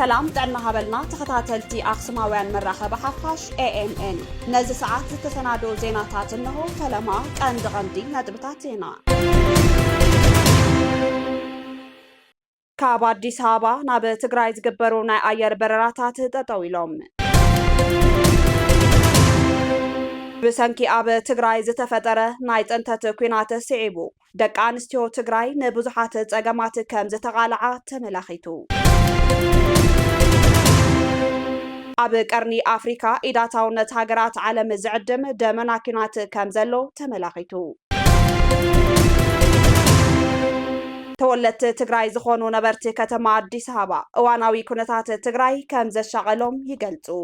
سلام دعنا هبلنا تخطاتلتي أقسماوان مراخب حفاش ANN نزي ساعات تسنادو زيناتات انه فلما كان دغندي ندبتاتينا كاب አዲስ አበባ ናብ ትግራይ ዝግበሩ ናይ አየር በረራታት ተጠዊሎም ብሰንኪ ኣብ ትግራይ ዝተፈጠረ ናይ ጥንተት ኩናት ስዒቡ ደቂ ኣንስትዮ ትግራይ ንብዙሓት ፀገማት ከም ዝተቃልዓ ተመላኺቱ ኣብ ቀርኒ ኣፍሪካ ኢዳታውነት ሃገራት ዓለም ዝዕድም ደመና ኩናት ከም ዘሎ ተመላኺቱ ተወለድቲ ትግራይ ዝኾኑ ነበርቲ ከተማ አዲስ አበባ እዋናዊ ኩነታት ትግራይ ከም ዘሻቀሎም ይገልጹ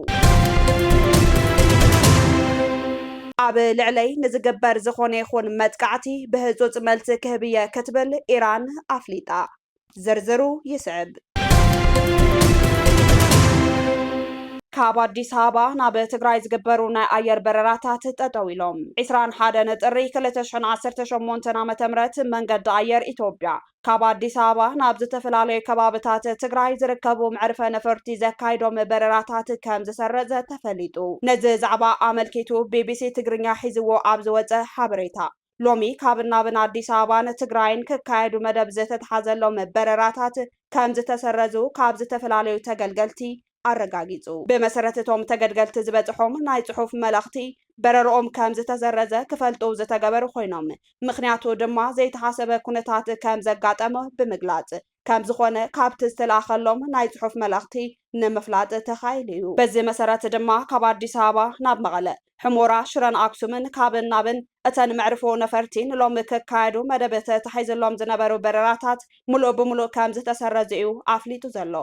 ኣብ ልዕለይ ንዝግበር ዝኾነ ይኹን መጥቃዕቲ ብህፁፅ መልሲ ክህብየ ክትብል ኢራን ኣፍሊጣ ዝርዝሩ ይስዕብ ካብ አዲስ አበባ ናብ ትግራይ ዝግበሩ ናይ አየር በረራታት ተጠዊሎም 21 ጥሪ 2018 ዓ.ም መንገዲ አየር ኢትዮጵያ ካብ አዲስ አበባ ናብ ዝተፈላልዩ ከባቢታት ትግራይ ዝርከቡ መዕርፈ ነፈርቲ ዘካይዶም በረራታት ከም ዝሰረዘ ተፈሊጡ ነዚ ዛዕባ ኣመልኪቱ ቢቢሲ ትግርኛ ሒዝዎ ኣብ ዝወፀ ሓበሬታ ሎሚ ካብ ናብን አዲስ አበባን ትግራይን ክካየዱ መደብ ዝተተሓዘሎም በረራታት ከም ዝተሰረዙ ካብ ዝተፈላልዩ ተገልገልቲ አረጋጊጹ በመሰረተቶም ተገድገልቲ ዝበጽሖም ናይ ጽሑፍ መልእኽቲ በረሮኦም ከም ዝተሰረዘ ክፈልጡ ዝተገበሩ ኮይኖም ምክንያቱ ድማ ዘይተሓሰበ ኩነታት ከም ዘጋጠመ ብምግላጽ ከም ዝኾነ ካብቲ ዝተላኸሎም ናይ ጽሑፍ መልእኽቲ ንምፍላጥ ተኻይሉ በዚ መሰረት ድማ ካብ አዲስ አበባ ናብ መቐለ ሕሞራ ሽረን አክሱምን ካብን ናብን እተን መዕርፎ ነፈርቲን ሎሚ ክካየዱ መደብ ተታሒዞሎም ዝነበሩ በረራታት ሙሉእ ብሙሉእ ከም ዝተሰረዙ እዩ ኣፍሊጡ ዘሎ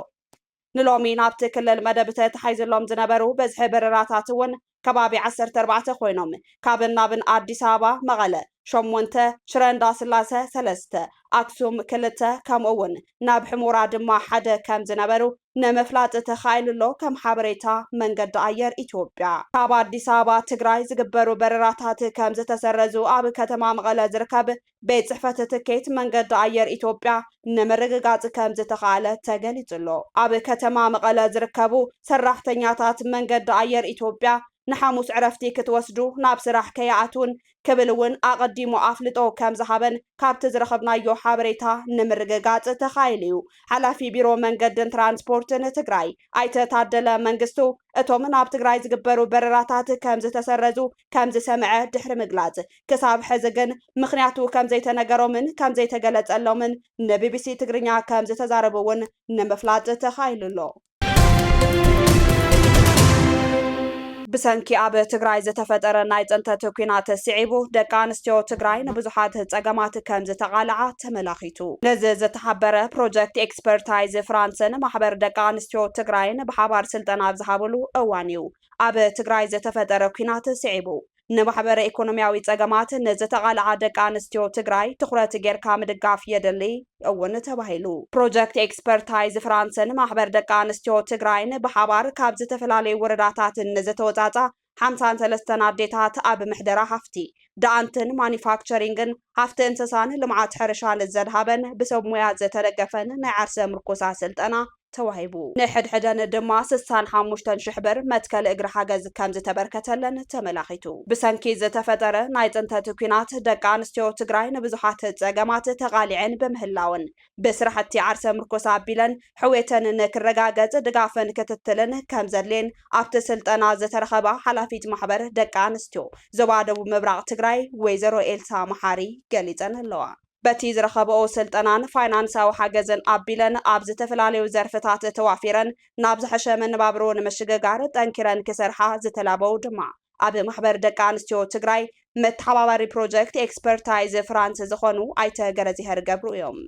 ንሎሚ ናብቲ ክልል መደብ ተታሒዞሎም ዝነበሩ በዝሒ በረራታት እውን ከባቢ 14 ኮይኖም ካብን ናብን አዲስ አበባ መቐለ 8 ሽረ እንዳስላሴ 3 አክሱም 2 ከምኡውን ናብ ሕሞራ ድማ 1 ከም ዝነበሩ ንምፍላጥ ተኻይልሎ ከም ሓበሬታ መንገዲ አየር ኢትዮጵያ ካብ አዲስ አበባ ትግራይ ዝግበሩ በረራታት ከም ዝተሰረዙ ኣብ ከተማ መቐለ ዝርከብ ቤት ጽሕፈት ትኬት መንገዲ አየር ኢትዮጵያ ንምርግጋጽ ከም ዝተኻለ ተገሊጹሎ ኣብ ከተማ መቐለ ዝርከቡ ሰራሕተኛታት መንገዲ አየር ኢትዮጵያ ንሓሙስ ዕረፍቲ ክትወስዱ ናብ ስራሕ ከይኣቱን ክብልውን ኣቐዲሙ ኣፍልጦ ከም ዝሃበን ካብቲ ዝረኸብናዮ ሓበሬታ ንምርግጋጽ ተኻይሉ ሓላፊ ቢሮ መንገድን ትራንስፖርትን ትግራይ ኣይተ ታደለ መንግስቱ እቶም ናብ ትግራይ ዝግበሩ በረራታት ከም ዝተሰረዙ ከም ዝሰምዐ ድሕሪ ምግላጽ ክሳብ ሕዚ ግን ምክንያቱ ከም ዘይተነገሮምን ከም ዘይተገለጸሎምን ንቢቢሲ ትግርኛ ከም ዝተዛረቡውን ንምፍላጥ ተኻይሉሎ ብሰንኪ ኣብ ትግራይ ዝተፈጠረ ናይ ጥንተት ኩናት ስዒቡ ደቂ ኣንስትዮ ትግራይ ንብዙሓት ፀገማት ከም ዝተቃልዓ ተመላኺቱ ነዚ ዝተሓበረ ፕሮጀክት ኤክስፐርታይዝ ፍራንስን ማሕበር ደቂ ኣንስትዮ ትግራይን ብሓባር ስልጠና ዝሃብሉ እዋን እዩ ኣብ ትግራይ ዝተፈጠረ ኩናት ስዒቡ ንማሕበረ ኢኮኖሚያዊ ፀገማት ንዝተቃልዓ ደቂ ኣንስትዮ ትግራይ ትኩረት ጌርካ ምድጋፍ የድሊ እውን ተባሂሉ ፕሮጀክት ኤክስፐርታይዝ ፍራንስን ማሕበር ደቂ ኣንስትዮ ትግራይን ብሓባር ካብ ዝተፈላለዩ ወረዳታት ንዝተወፃፃ 53 ኣዴታት ኣብ ምሕደራ ሃፍቲ ዳኣንትን ማኒፋክቸሪንግን ሃፍቲ እንስሳን ልምዓት ሕርሻን ዘድሃበን ብሰብ ሞያ ዝተደገፈን ናይ ዓርሰ ምርኮሳ ስልጠና ተዋሂቡ ንሕድሕደን ድማ 65,000 ብር መትከል እግሪ ሓገዝ ከም ዝተበርከተለን ተመላኺቱ ብሰንኪ ዝተፈጠረ ናይ ጥንተት ኩናት ደቂ ኣንስትዮ ትግራይ ንብዙሓት ፀገማት ተቃሊዐን በምህላውን ብስራሕቲ ዓርሰ ምርኮሳ ኣቢለን ሕዌተን ንክረጋገጽ ድጋፍን ክትትልን ከም ዘድልየን ኣብቲ ስልጠና ዝተረኸባ ሓላፊት ማሕበር ደቂ ኣንስትዮ ዞባ ደቡብ ምብራቅ ትግራይ ወይዘሮ ኤልሳ መሓሪ ገሊፀን ኣለዋ በቲ ዝረኸበኦ ስልጠናን ፋይናንሳዊ ሓገዝን ኣቢለን ኣብ ዝተፈላለዩ ዘርፍታት ተዋፊረን ናብ ዝሐሸ መነባብሮ ንምሽግጋር ጠንኪረን ክሰርሓ ዝተላበው ድማ ኣብ ማሕበር ደቂ ኣንስትዮ ትግራይ መተሓባባሪ ፕሮጀክት ኤክስፐርታይዝ ፍራንስ ዝኾኑ ኣይተ ገረዚሄር ገብሩ እዮም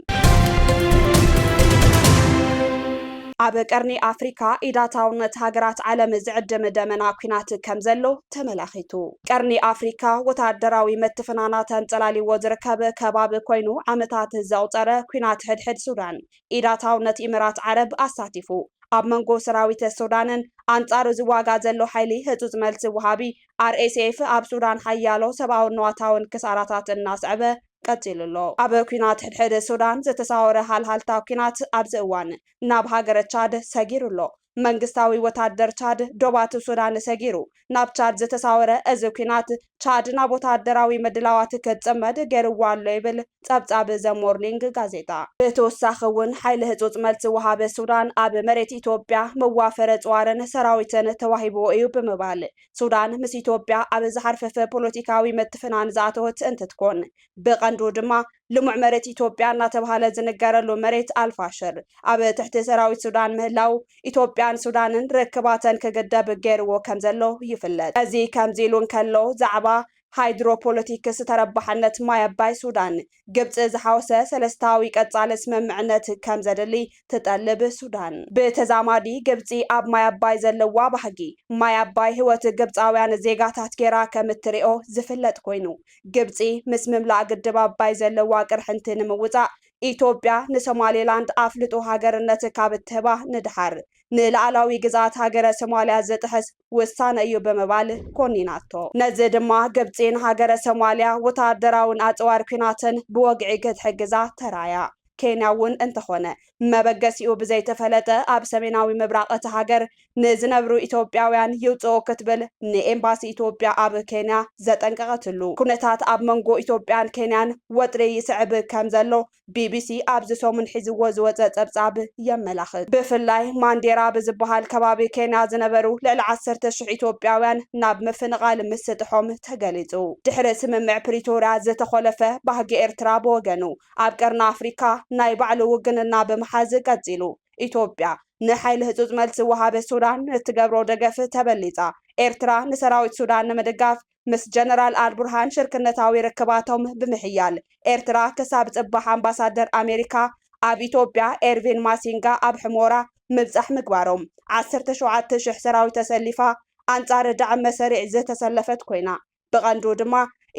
ኣብ ቀርኒ ኣፍሪካ ኢዳታውነት ሃገራት ዓለም ዝዕድም ደመና ኩናት ከም ዘሎ ተመላኺቱ ቀርኒ ኣፍሪካ ወታደራዊ መትፈናናት እንጸላሊዎ ዝርከብ ከባቢ ኮይኑ ዓመታት ዘውፀረ ኩናት ሕድሕድ ሱዳን ኢዳታውነት ኢሚራት ዓረብ ኣሳቲፉ ኣብ መንጎ ሰራዊት ሱዳንን አንጻሩ ዝዋጋ ዘሎ ሓይሊ ህጹጽ መልሲ ወሃቢ RSF ኣብ ሱዳን ሓያሎ ሰብኣዊ ንዋታውን ክሳራታት እናስዕበ ቀፂሉ ኣሎ ኣብ ኩናት ሕድሕድ ሱዳን ዝተሳወረ ሃልሃልታ ኩናት ኣብዚ እዋን ናብ ሃገረ ቻድ ሰጊሩ ኣሎ መንግስታዊ ወታደር ቻድ ዶባት ሱዳን ሰጊሩ ናብ ቻድ ዝተሳወረ እዚ ኩናት ቻድ ናብ ወታደራዊ ምድላዋት ክትፅመድ ገይርዋ ኣሎ ይብል ጸብጻብ ዘ ሞርኒንግ ጋዜጣ ብተወሳኺ እውን ሓይሊ ህጹጽ መልሲ ወሃበ ሱዳን ኣብ መሬት ኢትዮጵያ መዋፈረ ጽዋርን ሰራዊትን ተዋሂብዎ እዩ ብምባል ሱዳን ምስ ኢትዮጵያ ኣብ ዝሓርፈፈ ፖለቲካዊ ምትፍናን ዝኣተወት እንትትኮን ብቐንዱ ድማ ልሙዕ መሬት ኢትዮጵያ እናተባህለ ዝነገረሉ መሬት አልፋሽር ኣብ ትሕቲ ሰራዊት ሱዳን ምህላው ኢትዮጵያን ሱዳንን ርክባተን ክግደብ ገይርዎ ከም ዘሎ ይፍለጥ እዚ ከምዚ ኢሉ እንከሎ ዛዕባ ሃይድሮፖለቲክስ ተረባሕነት ማይ ኣባይ ሱዳን ግብፂ ዝሓወሰ ሰለስታዊ ቀጻሊ ስምምዕነት ከም ዘደሊ ትጠልብ ሱዳን ብተዛማዲ ግብፂ ኣብ ማይ ኣባይ ዘለዋ ባህጊ ማይ ኣባይ ህይወት ግብፃውያን ዜጋታት ጌራ ከም እትሪኦ ዝፍለጥ ኮይኑ ግብፂ ምስ ምምላእ ግድብ ኣባይ ዘለዋ ቅርሕንቲ ንምውፃእ ኢትዮጵያ ንሶማሌላንድ ኣፍልጦ ሃገርነት ካብ እትህባ ንድሓር ንላዕላዊ ግዛት ሃገረ ሶማልያ ዝጥሕስ ውሳነ እዩ ብምባል ኮኒናቶ ነዚ ድማ ግብፂን ሃገረ ሶማልያ ወታደራውን ኣጽዋር ኩናትን ብወግዒ ክትሕግዛ ተራያ ኬንያ እውን እንተኾነ መበገሲኡ ብዘይተፈለጠ ኣብ ሰሜናዊ ምብራቅ እቲ ሃገር ንዝነብሩ ኢትዮጵያውያን ይውፅኡ ክትብል ንኤምባሲ ኢትዮጵያ ኣብ ኬንያ ዘጠንቀቐትሉ ኩነታት ኣብ መንጎ ኢትዮጵያን ኬንያን ወጥሪ ይስዕብ ከም ዘሎ ቢቢሲ ኣብዚ ሰሙን ሒዝዎ ዝወፀ ጸብጻብ የመላኽት ብፍላይ ማንዴራ ብዝበሃል ከባቢ ኬንያ ዝነበሩ ልዕሊ 10,000 ኢትዮጵያውያን ናብ ምፍንቓል ምስጥሖም ተገሊጹ ድሕሪ ስምምዕ ፕሪቶርያ ዝተኸለፈ ባህጊ ኤርትራ ብወገኑ ኣብ ቀርኒ ኣፍሪካ ናይ ባዕሉ ውግንና ብምሓዝ ቀፂሉ ኢትዮጵያ ንሓይሊ ህጹጽ መልሲ ወሃበ ሱዳን እትገብሮ ደገፍ ተበሊጻ ኤርትራ ንሰራዊት ሱዳን ንምድጋፍ ምስ ጀነራል አልቡርሃን ሽርክነታዊ ርክባቶም ብምሕያል ኤርትራ ክሳብ ጽባሕ ኣምባሳደር ኣሜሪካ ኣብ ኢትዮጵያ ኤርቪን ማሲንጋ ኣብ ሕሞራ ምብጻሕ ምግባሮም 17,000 ሰራዊት ተሰሊፋ ኣንጻር ዳዕም መሰሪዕ ዝተሰለፈት ኮይና ብቐንዱ ድማ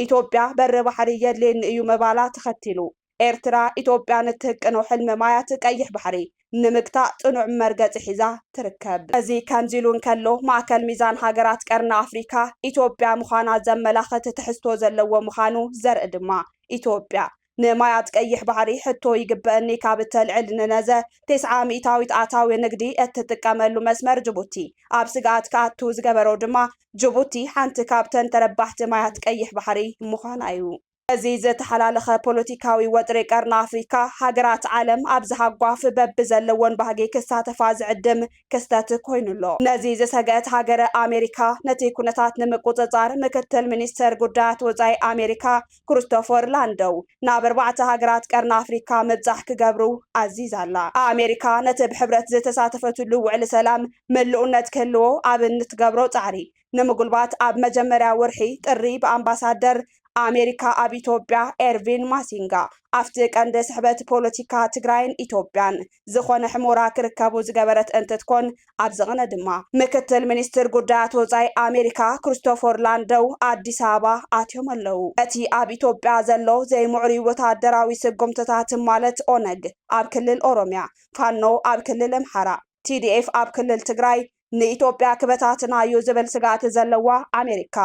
ኢትዮጵያ በሪ ባሕሪ የድልየኒ እዩ ምባላ ተኸቲሉ ኤርትራ ኢትዮጵያ ንትህቅኖ ሕልሚ ማያት ቀይሕ ባሕሪ ንምግታእ ጥኑዕ መርገፂ ሒዛ ትርከብ እዚ ከምዚ ኢሉ እንከሎ ማእከል ሚዛን ሃገራት ቀርኒ ኣፍሪካ ኢትዮጵያ ምዃና ዘመላኽት ትሕዝቶ ዘለዎ ምዃኑ ዘርኢ ድማ ኢትዮጵያ ንማያት ቀይሕ ባሕሪ ሕቶ ይግበአኒ ካብ እተልዕል ንነዘ 900 ኣታዊ ንግዲ እትጥቀመሉ መስመር ጅቡቲ ኣብ ስጋኣት ከኣቱ ዝገበሮ ድማ ጅቡቲ ሓንቲ ካብተን ተረባሕቲ ማያት ቀይሕ ባሕሪ ምዃና እዩ እዚ ዝተሓላለኸ ፖለቲካዊ ወጥሪ ቀርኒ ኣፍሪካ ሃገራት ዓለም ኣብ ዝሃጓፍ በቢ ዘለዎን ባህጊ ክሳተፋ ዝዕድም ክስተት ኮይኑሎ ነዚ ዝሰገት ሃገረ ኣሜሪካ ነቲ ኩነታት ንምቁፅጻር ምክትል ሚኒስተር ጉዳያት ወፃኢ ኣሜሪካ ክሪስቶፈር ላንደው ናብ 4 ሃገራት ቀርኒ ኣፍሪካ ምብጻሕ ክገብሩ ኣዚዛላ ኣሜሪካ ነቲ ብሕብረት ዝተሳተፈትሉ ውዕሊ ሰላም ምልኡነት ክህልዎ ኣብ እንትገብሮ ጻዕሪ ንምጉልባት ኣብ መጀመርያ ወርሒ ጥሪ ብኣምባሳደር ኣሜሪካ ኣብ ኢትዮጵያ ኤርቪን ማሲንጋ ኣብቲ ቀንዲ ስሕበት ፖለቲካ ትግራይን ኢትዮጵያን ዝኾነ ሕሞራ ክርከቡ ዝገበረት እንትትኮን ኣብ ዝቕነ ድማ ምክትል ሚኒስትር ጉዳያት ወፃኢ ኣሜሪካ ክሪስቶፈር ላንደው ኣዲስ ኣበባ ኣትዮም ኣለዉ እቲ ኣብ ኢትዮጵያ ዘሎ ዘይምዕሩይ ወታደራዊ ስጉምትታት ማለት ኦነግ ኣብ ክልል ኦሮሚያ ፋኖ ኣብ ክልል ኣምሓራ TDF ኣብ ክልል ትግራይ ንኢትዮጵያ ክበታትና እዩ ዝብል ስጋት ዘለዋ ኣሜሪካ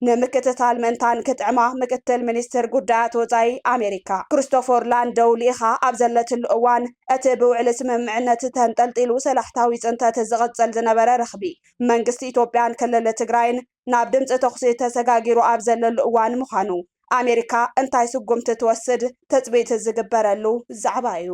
ንምክትታል ምንታን ክትዕማ ምክትል ሚኒስትር ጉዳያት ወፃኢ ኣሜሪካ ክሪስቶፈር ላንደው ሊኢኻ ኣብ ዘለትሉ እዋን እቲ ብውዕሊ ስምምዕነት ተንጠልጢሉ ሰላሕታዊ ጽንተት ዝቕጽል ዝነበረ ረኽቢ መንግስቲ ኢትዮጵያን ክልል ትግራይን ናብ ድምፂ ተኹሲ ተሰጋጊሩ ኣብ ዘለሉ እዋን ምዃኑ ኣሜሪካ እንታይ ስጉምቲ ትወስድ ተጽቢት ዝግበረሉ ዛዕባ እዩ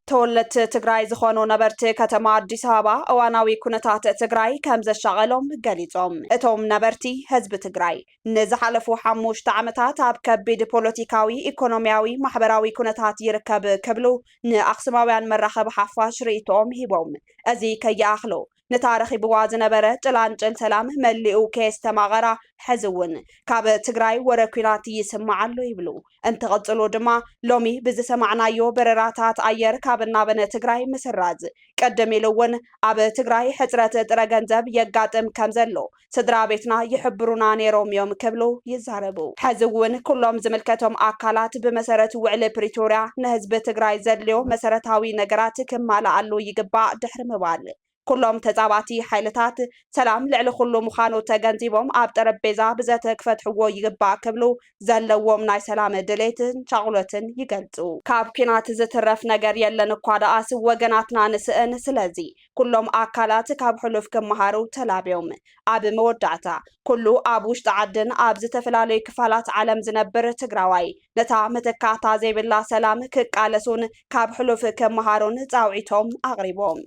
ተወለድቲ ትግራይ ዝኾኑ ነበርቲ ከተማ ኣዲስ ኣበባ እዋናዊ ኩነታት ትግራይ ከም ዘሻቐሎም ገሊጾም እቶም ነበርቲ ህዝቢ ትግራይ ንዝሓለፉ 5 ዓመታት ኣብ ከቢድ ፖለቲካዊ ኢኮኖሚያዊ ማሕበራዊ ኩነታት ይርከብ ክብሉ ንኣክሱማውያን መራኸቢ ሓፋሽ ርእይቶኦም ሂቦም እዚ ከይኣኽሎ ንታሪኽብዋ ዝነበረ ጭላንጭል ሰላም መሊኡ ከስተማቐራ ሕዚ እውን ካብ ትግራይ ወረ ኩናት ይስማዓሎ ይብሉ እንትቕጽሉ ድማ ሎሚ ብዝሰማዕናዮ በረራታት ኣየር ካብ ናበነ ትግራይ ምስራዝ ቀደም ኢሉ እውን ኣብ ትግራይ ሕፅረት ጥረ ገንዘብ የጋጥም ከም ዘሎ ስድራ ቤትና ይሕብሩና ነይሮም እዮም ክብሉ ይዛረቡ ሕዚ እውን ኩሎም ዝምልከቶም ኣካላት ብመሰረት ውዕሊ ፕሪቶርያ ንህዝቢ ትግራይ ዘድልዮ መሰረታዊ ነገራት ክማልኣሉ ይግባእ ድሕሪ ምባል كلهم تزاباتي حيلتات سلام لعل كل مخانو تجنزيبهم أب تربيزا بزات كفتحو يقبع كبلو زلوهم ناي سلام دليتن شغلتن يقلتو كاب كينات زترف نجار يلا نقادا أس وجناتنا نسأن سلازي كلهم أكلات كاب حلف كمهارو تلابيهم أب مودعتا كله أبوش تعدن أب زتفلالي كفالات عالم زنبر تجراوي نتا متكاتا زي بالله سلام كقالسون كاب حلف كمهارون تعويتهم أغربهم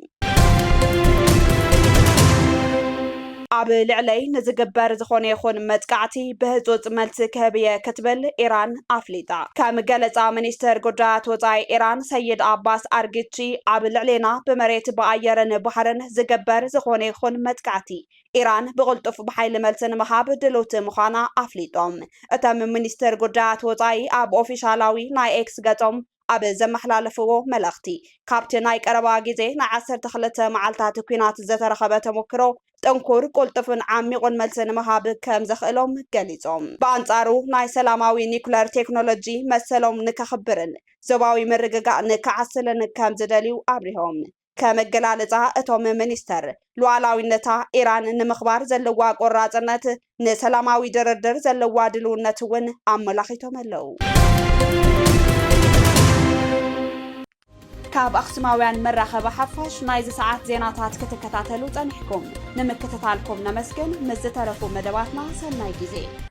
أب لعلي نزجبر زخوني يخون متقعتي بهزوز ملت كهبية كتبل إيران أفليتا كم جلس منيستر قدرات وزاي إيران سيد عباس أرجيتشي أب لعلينا بمريت بأيرن بحرن زجبر زخوني يخون متقعتي إيران بغلطف بحيل ملتن محاب دلوت مخانا أفليتهم أتم منيستر قدرات وزاي أب أوفيشالاوي ناي إكس قطم أب زمحلالفو ملختي كابتناي قربا جيزي نعسر تخلت معالتات كوينات زترخبت مكرو تنكر قلطفن عميقون ملسن مهاب كم زخلهم قليزهم بانصارو ناي سلاماوي نيكولار تكنولوجي مسلهم نكخبرن زباوي مرققا نكعسلن كم زدليو أبريهم كمجلالتا اتوم منيستر لوعلاوينتا إيران نمخبار زلوا قرازنات نسلاماوي دردر زلوا دلونتون أملاخيتهم اللو كاب أخسماويان مراخب حفاش نايز ساعات زيناتات كتكتاتلو تنحكم نمكتتالكم نمسكن مزترفو مدواتنا سناي جيزي